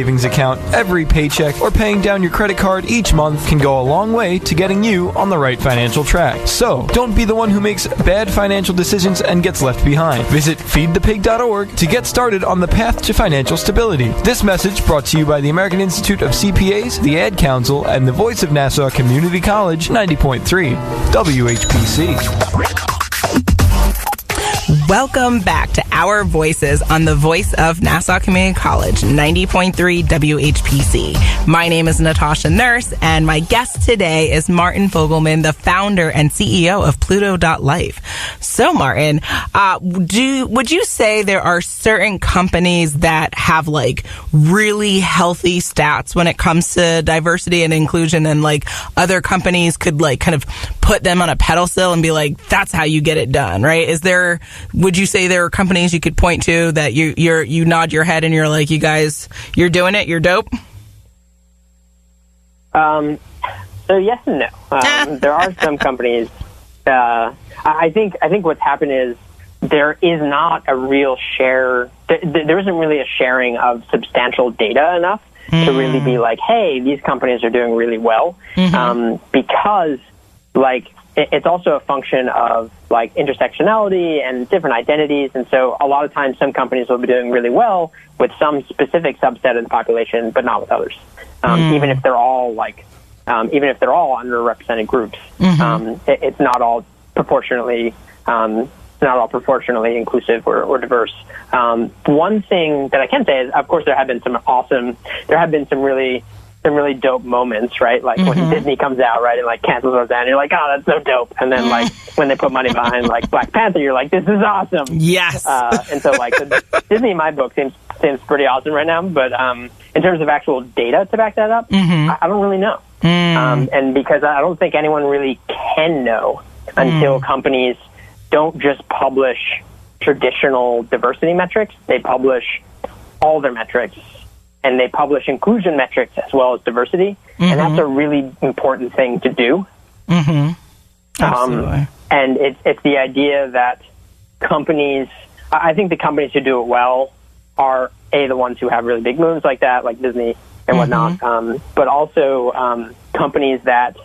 Savings account, every paycheck, or paying down your credit card each month can go a long way to getting you on the right financial track. So, don't be the one who makes bad financial decisions and gets left behind. Visit feedthepig.org to get started on the path to financial stability. This message brought to you by the American Institute of CPAs, the Ad Council, and the voice of Nassau Community College, 90.3 WHPC. Welcome back to Our Voices on the voice of Nassau Community College, 90.3 WHPC. My name is Natasha Nurse, and my guest today is Martin Fogelman, the founder and CEO of Pluto.Life. So, Martin, would you say there are certain companies that have like really healthy stats when it comes to diversity and inclusion, and like other companies could like kind of put them on a pedestal and be like, that's how you get it done, right? Would you say there are companies you could point to that you nod your head and you're like, you guys, you're doing it, you're dope? So yes and no. There are some companies. I think what's happened is there is not a real share. There isn't really a sharing of substantial data enough to really be like, hey, these companies are doing really well, because like it's also a function of like intersectionality and different identities. And so a lot of times some companies will be doing really well with some specific subset of the population, but not with others. Even if they're all underrepresented groups, it's not all proportionally inclusive or diverse. One thing that I can say is, of course, there have been some really dope moments, right? Like when Disney comes out, right, and like cancels those and you're like, oh, that's so dope. And then like when they put money behind like Black Panther, you're like, this is awesome. Yes. And so like Disney in my book seems pretty awesome right now. But in terms of actual data to back that up, I don't really know. And because I don't think anyone really can know until companies don't just publish traditional diversity metrics. They publish all their metrics. And they publish inclusion metrics as well as diversity. And that's a really important thing to do. Absolutely. And it's the idea that I think the companies who do it well are, the ones who have really big moves like that, like Disney and whatnot, but also companies that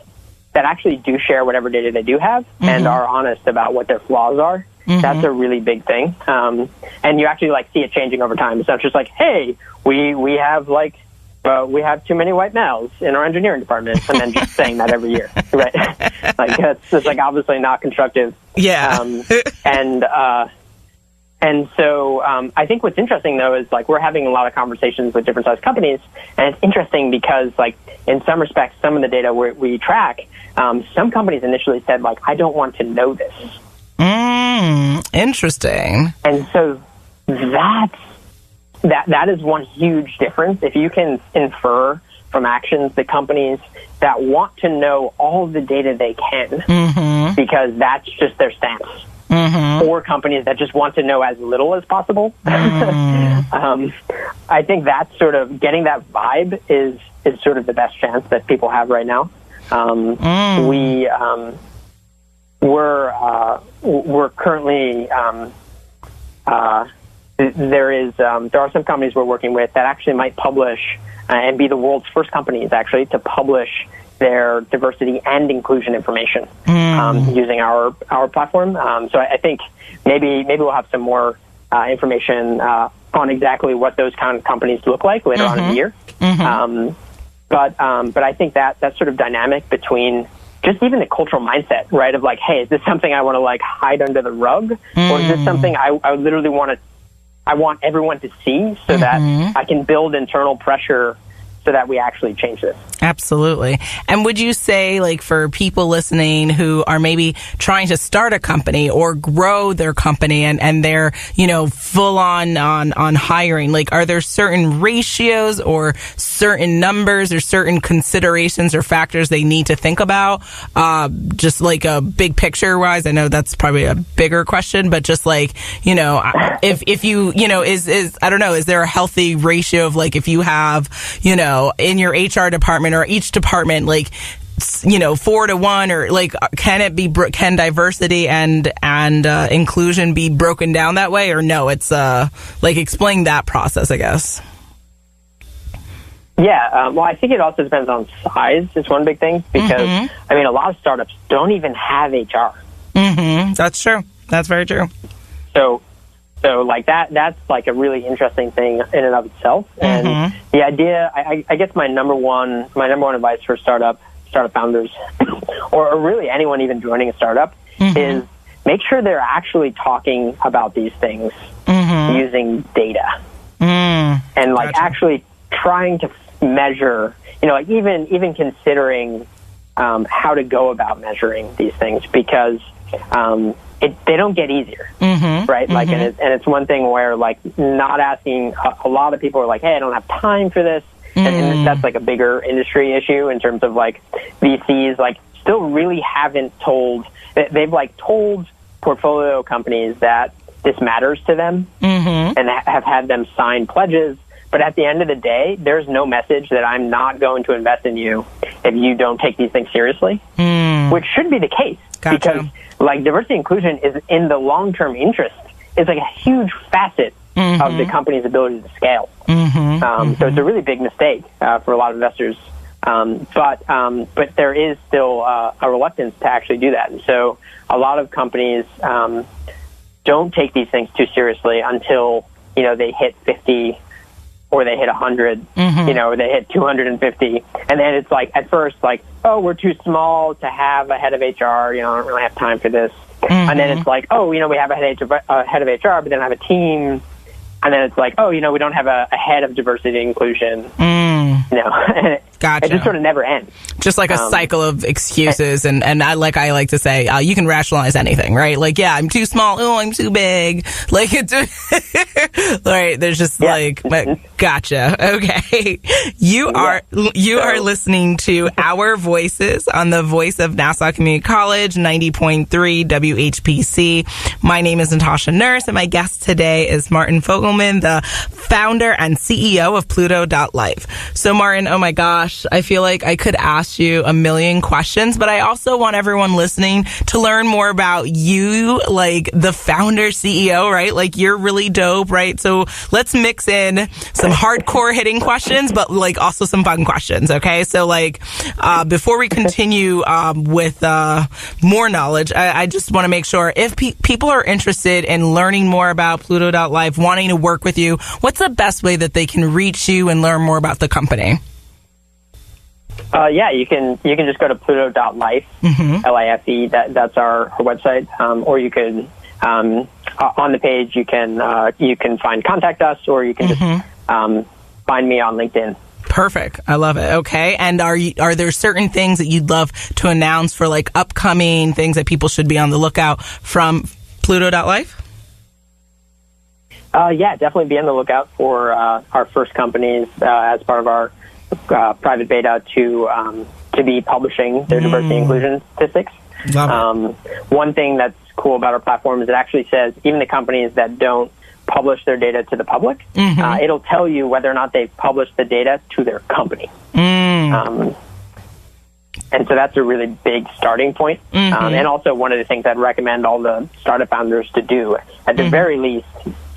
actually do share whatever data they do have and are honest about what their flaws are. That's a really big thing. And you actually like see it changing over time. It's not just like, hey, we have too many white males in our engineering department, and then just saying that every year, right? Like that's like obviously not constructive. Yeah. And so I think what's interesting though is like we're having a lot of conversations with different size companies, and it's interesting because like in some respects, some of the data we track, some companies initially said like, I don't want to know this. Interesting. And so that is one huge difference. If you can infer from actions the companies that want to know all the data they can, because that's just their stance, or companies that just want to know as little as possible. I think that's sort of getting that vibe is sort of the best chance that people have right now. We're currently there are some companies we're working with that actually might publish and be the world's first companies actually to publish their diversity and inclusion information using our platform. So I think maybe we'll have some more information on exactly what those kind of companies look like later on in the year. But I think that sort of dynamic between just even the cultural mindset, right? Of like, hey, is this something I want to like hide under the rug, or is this something I literally I want everyone to see so that I can build internal pressure so that we actually change this. Absolutely. And would you say, like, for people listening who are maybe trying to start a company or grow their company and they're, full on hiring, like, are there certain ratios or certain numbers or certain considerations or factors they need to think about? Just like a big picture wise, I know that's probably a bigger question, but just like, if you, is I don't know, is there a healthy ratio of like, if you have, in your HR department or each department, like, 4-to-1, or like, can diversity and inclusion be broken down that way, or no? It's like, explain that process, I guess. Yeah, well, I think it also depends on size. It's one big thing because, I mean, a lot of startups don't even have HR. That's true. That's very true. So like that's like a really interesting thing in and of itself. And the idea, I guess my number one advice for startup founders, or really anyone even joining a startup, is make sure they're actually talking about these things using data. And like actually trying to measure, like even considering how to go about measuring these things, because they don't get easier, right? Like, and it's one thing where like not asking. A lot of people are like, "Hey, I don't have time for this," and that's like a bigger industry issue in terms of like VCs like still really haven't told. They've like told portfolio companies that this matters to them and have had them sign pledges. But at the end of the day, there's no message that I'm not going to invest in you if you don't take these things seriously, which should be the case. Gotcha. Because like diversity inclusion is in the long-term interest. It's like a huge facet of the company's ability to scale. So it's a really big mistake for a lot of investors. But there is still a reluctance to actually do that. And so a lot of companies don't take these things too seriously until, they hit 50 or they hit 100, or they hit 250. And then it's like, at first, like, oh, we're too small to have a head of HR. I don't really have time for this. And then it's like, oh, we have a head of HR, but then I have a team. And then it's like, oh, we don't have a head of diversity and inclusion. Gotcha. It just sort of never ends. Just like a cycle of excuses, and I like to say, you can rationalize anything, right? Like, yeah, I'm too small. Oh, I'm too big. Like, it's right. There's just like, gotcha. Okay, you are listening to Our Voices on the Voice of Nassau Community College, 90.3 WHPC. My name is Natasha Nurse, and my guest today is Martin Fogelman, the founder and CEO of Pluto.Life. So, Martin, oh my gosh, I feel like I could ask you a million questions, but I also want everyone listening to learn more about you, like the founder, CEO, right? Like, you're really dope, right? So let's mix in some hardcore hitting questions, but like also some fun questions, okay? So like, before we continue with more knowledge, I just want to make sure if people are interested in learning more about Pluto.Life, wanting to work with you, what's the best way that they can reach you and learn more about the company? You can just go to Pluto.Life, LIFE. That's our website. Or you could on the page you can find contact us, or you can just find me on LinkedIn. Perfect. I love it. Okay. And are there certain things that you'd love to announce for like upcoming things that people should be on the lookout from Pluto.Life? Definitely be on the lookout for our first companies as part of our private beta to be publishing their diversity and inclusion statistics. One thing that's cool about our platform is it actually says even the companies that don't publish their data to the public, it'll tell you whether or not they've published the data to their company. And so that's a really big starting point. And also one of the things I'd recommend all the startup founders to do, at the very least,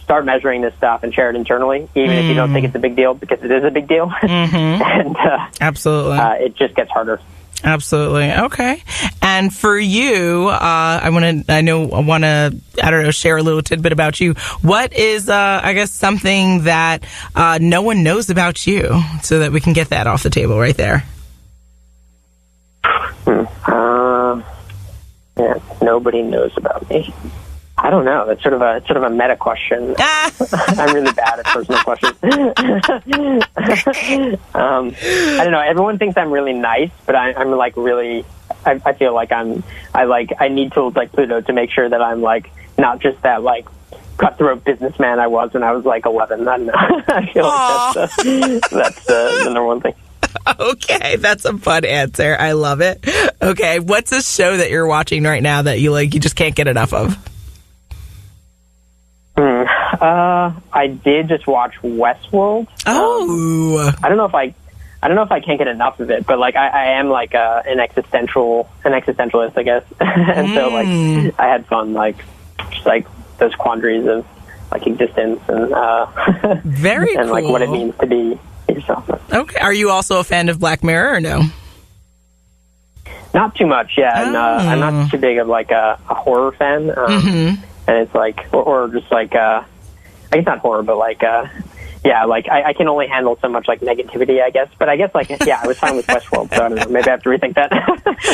start measuring this stuff and share it internally, even if you don't think it's a big deal, because it is a big deal. And absolutely, it just gets harder. Absolutely. Okay. And for you, I want to share a little tidbit about you. What is, I guess, something that no one knows about you, so that we can get that off the table right there? Nobody knows about me. I don't know. It's sort of a meta question. I'm really bad at personal questions. I don't know. Everyone thinks I'm really nice, but I'm like really. I feel like I need tools like Pluto to make sure that I'm like not just that like cutthroat businessman I was when I was like 11. I don't know. I feel like that's the number one thing. Okay, that's a fun answer. I love it. Okay, what's a show that you're watching right now that you just can't get enough of? I did just watch Westworld. Oh, I don't know if I can't get enough of it, but like I am like an existentialist, I guess. And so like I had fun, like just like those quandaries of like existence and very and cool. like what it means to be yourself. Okay. Are you also a fan of Black Mirror or no? Not too much, yeah. And, I'm not too big of like a horror fan. And it's like, or just like, I guess not horror, but like, yeah, like I can only handle so much like negativity, I guess. But I guess like, yeah, I was fine with Westworld, so I don't know. Maybe I have to rethink that.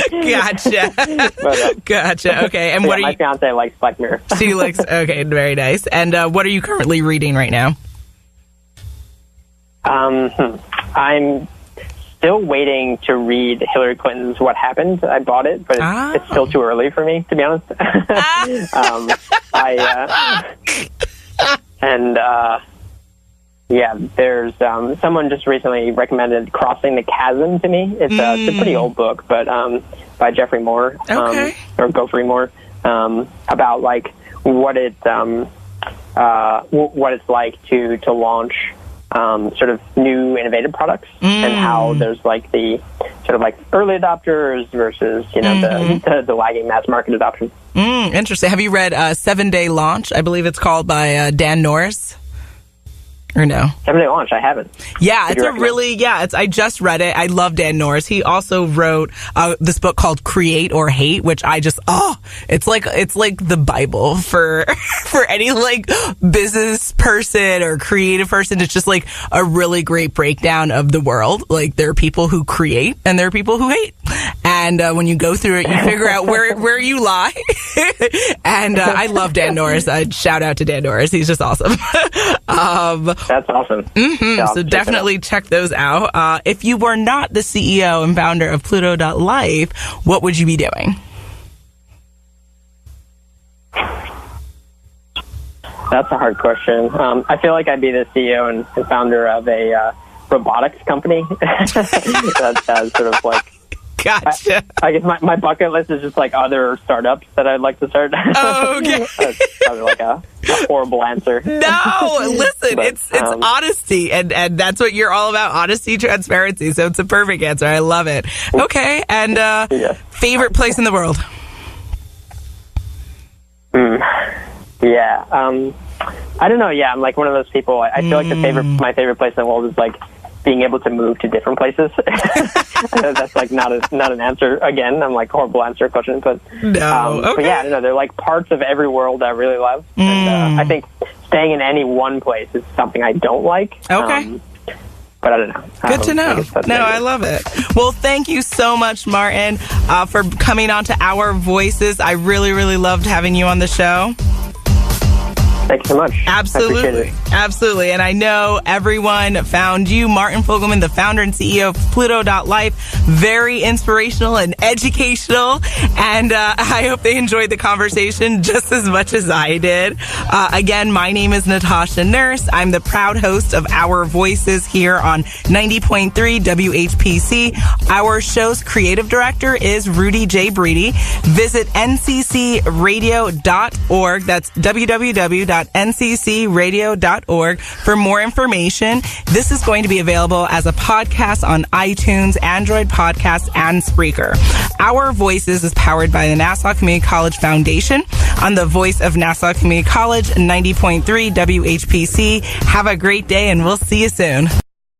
Gotcha. But, gotcha. Okay. And what are my you? fiance likes Black Mirror. She likes. Okay, very nice. And what are you currently reading right now? I'm still waiting to read Hillary Clinton's What Happened. I bought it, but it's still too early for me, to be honest. Yeah, there's someone just recently recommended Crossing the Chasm to me. It's a pretty old book, but by Jeffrey Moore, or Geoffrey Moore, about like what it's like to launch sort of new innovative products and how there's like the sort of like early adopters versus the lagging mass market adoption. Interesting. Have you read 7 Day Launch? I believe it's called by Dan Norris. Or no? 7 Day Launch, I haven't. Yeah, I just read it. I love Dan Norris. He also wrote this book called Create or Hate, which I just, it's like the Bible for any like business person or creative person. It's just like a really great breakdown of the world. Like there are people who create and there are people who hate. And when you go through it, you figure out where you lie. And I love Dan Norris. Shout out to Dan Norris. He's just awesome. That's awesome. Yeah, so definitely check those out. If you were not the CEO and founder of Pluto.Life, what would you be doing? That's a hard question. I feel like I'd be the CEO and founder of a robotics company. That's sort of like... Gotcha. I guess my bucket list is just like other startups that I'd like to start. Oh, okay. That's probably like a horrible answer. No, listen, but, it's honesty, and that's what you're all about, honesty, transparency. So it's a perfect answer. I love it. Okay, and favorite place in the world? Yeah, I don't know. Yeah, I'm like one of those people. I feel like my favorite place in the world is like being able to move to different places. That's like not an answer. Again, I'm like horrible answer question, but no. Okay. But yeah, I don't know. They're like parts of every world I really love, and I think staying in any one place is something I don't like. Okay. But I don't know. Good to know. No, I love it. Well, thank you so much, Martin, for coming on to Our Voices. I really, really loved having you on the show. Thank you so much. Absolutely. Absolutely. And I know everyone found you, Martin Fogelman, the founder and CEO of Pluto.Life, very inspirational and educational. And I hope they enjoyed the conversation just as much as I did. Again, my name is Natasha Nurse. I'm the proud host of Our Voices here on 90.3 WHPC. Our show's creative director is Rudy J. Breedy. Visit nccradio.org. That's www.nccradio.org for more information. This is going to be available as a podcast on iTunes, Android Podcasts, and Spreaker. Our Voices is powered by the Nassau Community College Foundation on the voice of Nassau Community College, 90.3 WHPC. Have a great day, and we'll see you soon.